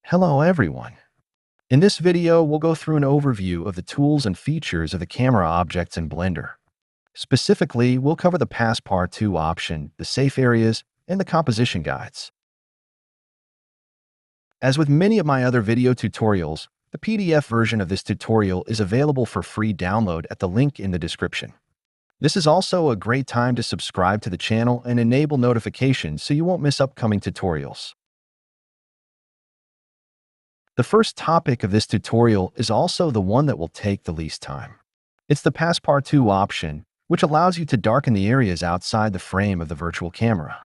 Hello everyone. In this video, we'll go through an overview of the tools and features of the camera objects in Blender. Specifically, we'll cover the Passepartout option, the safe areas, and the composition guides. As with many of my other video tutorials, the PDF version of this tutorial is available for free download at the link in the description. This is also a great time to subscribe to the channel and enable notifications so you won't miss upcoming tutorials. The first topic of this tutorial is also the one that will take the least time. It's the Passepartout option, which allows you to darken the areas outside the frame of the virtual camera.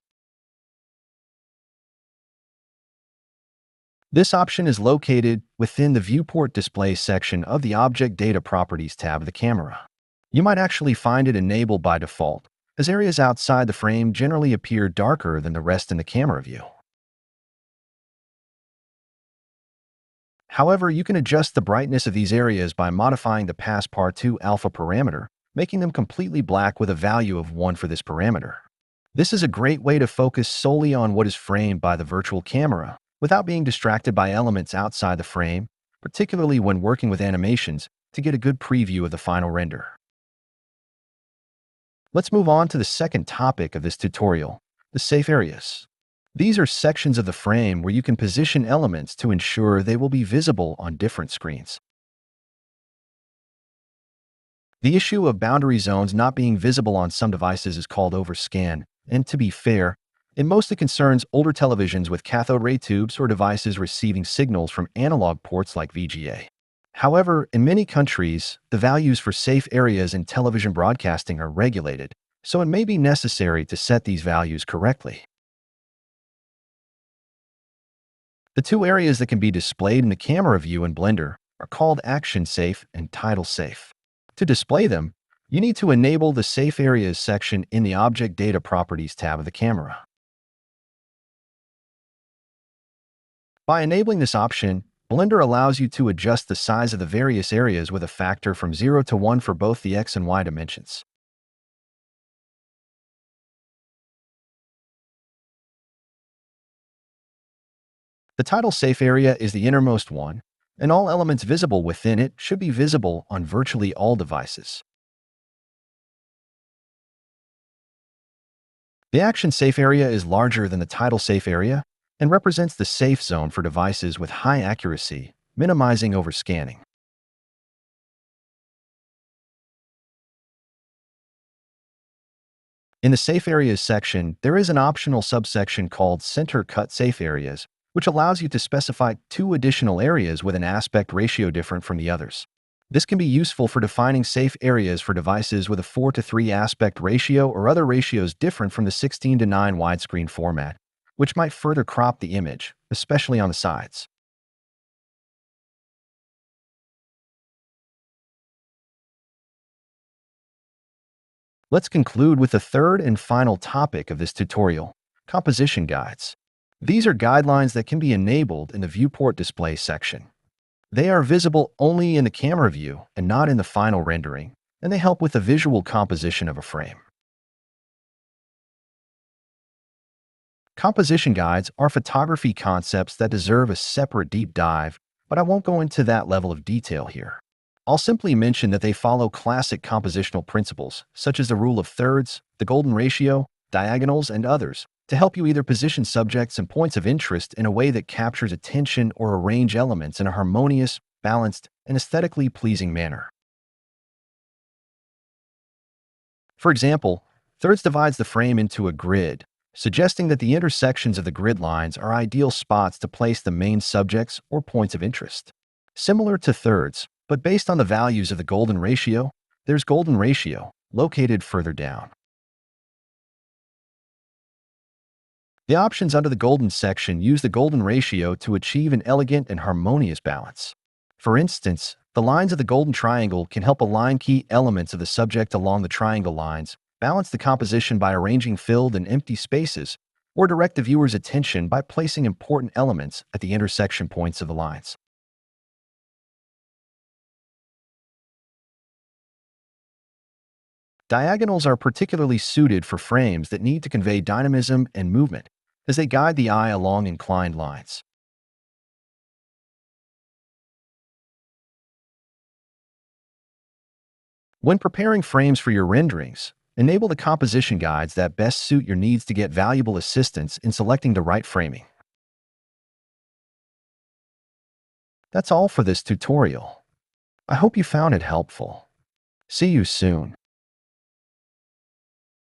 This option is located within the Viewport Display section of the Object Data Properties tab of the camera. You might actually find it enabled by default, as areas outside the frame generally appear darker than the rest in the camera view. However, you can adjust the brightness of these areas by modifying the Passepartout alpha parameter, making them completely black with a value of 1 for this parameter. This is a great way to focus solely on what is framed by the virtual camera, without being distracted by elements outside the frame, particularly when working with animations, to get a good preview of the final render. Let's move on to the second topic of this tutorial, the safe areas. These are sections of the frame where you can position elements to ensure they will be visible on different screens. The issue of boundary zones not being visible on some devices is called overscan, and to be fair, it mostly concerns older televisions with cathode ray tubes or devices receiving signals from analog ports like VGA. However, in many countries, the values for safe areas in television broadcasting are regulated, so it may be necessary to set these values correctly. The two areas that can be displayed in the camera view in Blender are called Action Safe and Title Safe. To display them, you need to enable the Safe Areas section in the Object Data Properties tab of the camera. By enabling this option, Blender allows you to adjust the size of the various areas with a factor from 0 to 1 for both the X and Y dimensions. The title safe area is the innermost one, and all elements visible within it should be visible on virtually all devices. The action safe area is larger than the title safe area and represents the safe zone for devices with high accuracy, minimizing overscanning. In the Safe Areas section, there is an optional subsection called Center Cut Safe Areas, which allows you to specify 2 additional areas with an aspect ratio different from the others. This can be useful for defining safe areas for devices with a 4:3 aspect ratio or other ratios different from the 16:9 widescreen format, which might further crop the image, especially on the sides. Let's conclude with the third and final topic of this tutorial, composition guides. These are guidelines that can be enabled in the Viewport Display section. They are visible only in the camera view and not in the final rendering, and they help with the visual composition of a frame. Composition guides are photography concepts that deserve a separate deep dive, but I won't go into that level of detail here. I'll simply mention that they follow classic compositional principles, such as the rule of thirds, the golden ratio, diagonals, and others, to help you either position subjects and points of interest in a way that captures attention or arrange elements in a harmonious, balanced, and aesthetically pleasing manner. For example, thirds divides the frame into a grid, suggesting that the intersections of the grid lines are ideal spots to place the main subjects or points of interest. Similar to thirds, but based on the values of the golden ratio, there's golden ratio, located further down. The options under the golden section use the golden ratio to achieve an elegant and harmonious balance. For instance, the lines of the golden triangle can help align key elements of the subject along the triangle lines, balance the composition by arranging filled and empty spaces, or direct the viewer's attention by placing important elements at the intersection points of the lines. Diagonals are particularly suited for frames that need to convey dynamism and movement, as they guide the eye along inclined lines. When preparing frames for your renderings, enable the composition guides that best suit your needs to get valuable assistance in selecting the right framing. That's all for this tutorial. I hope you found it helpful. See you soon.